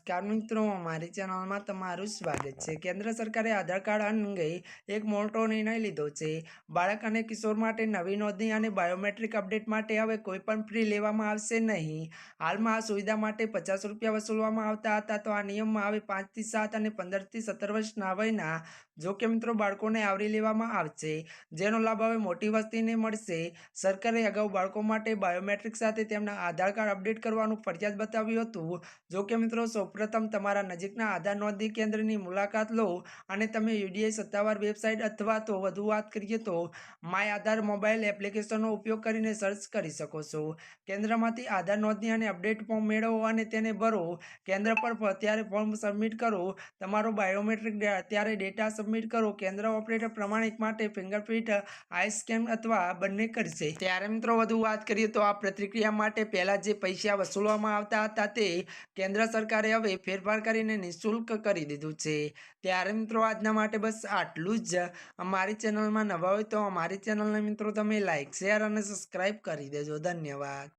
નમસ્કાર મિત્રો, અમારી ચેનલમાં તમારું સ્વાગત છે। કેન્દ્ર સરકારે આધાર કાર્ડ અંગે એક મોટો નિર્ણય લીધો છે। બાળક અને કિશોર માટે નવી નોંધણી અને બાયોમેટ્રિક અપડેટ માટે હવે કોઈ પણ ફી લેવામાં આવશે નહીં। હાલમાં આ સુવિધા માટે 50 રૂપિયા વસૂલવામાં આવતા હતા, તો આ નિયમમાં હવે 5 થી 7 અને 15 થી 17 વર્ષના વયના જોકે મિત્રો બાળકોને આવરી લેવામાં આવશે, જેનો લાભ હવે મોટી વસ્તીને મળશે। સરકારે અગાઉ બાળકો માટે બાયોમેટ્રિક સાથે તેમના આધાર કાર્ડ અપડેટ કરવાનું ફરજિયાત બતાવ્યું હતું। જોકે મિત્રો સૌપ્રથમ તમારા નજીકના આધાર નોંધણી કેન્દ્રની મુલાકાત લો અને તમે યુડીઆઈ સત્તાવાર વેબસાઇટ અથવા તો વધુ વાત કરીએ તો માય આધાર મોબાઈલ એપ્લિકેશનનો ઉપયોગ કરીને સર્ચ કરી શકો છો। કેન્દ્રમાંથી આધાર નોંધણી અને અપડેટ ફોર્મ મેળવો અને તેને ભરો। કેન્દ્ર પર ત્યારે ફોર્મ સબમિટ કરો, તમારો બાયોમેટ્રિક ત્યારે ડેટા સબમિટ કરો। કેન્દ્ર ઓપરેટર પ્રમાણિત માટે ફિંગરપ્રિન્ટ, આઈ સ્કેન અથવા બંને કરશે। ત્યારે મિત્રો વધુ વાત કરીએ તો આ પ્રક્રિયા માટે પહેલા જે પૈસા વસૂલવામાં આવતા હતા તે કેન્દ્ર સરકારે હવે ફેરફાર કરીને નિઃશુલ્ક કરી દીધું છે। ત્યારે મિત્રો આજના માટે બસ આટલું જ। અમારી ચેનલમાં નવા હોય તો અમારી ચેનલને મિત્રો તમે લાઈક, શેર અને સબસ્ક્રાઈબ કરી દેજો। ધન્યવાદ।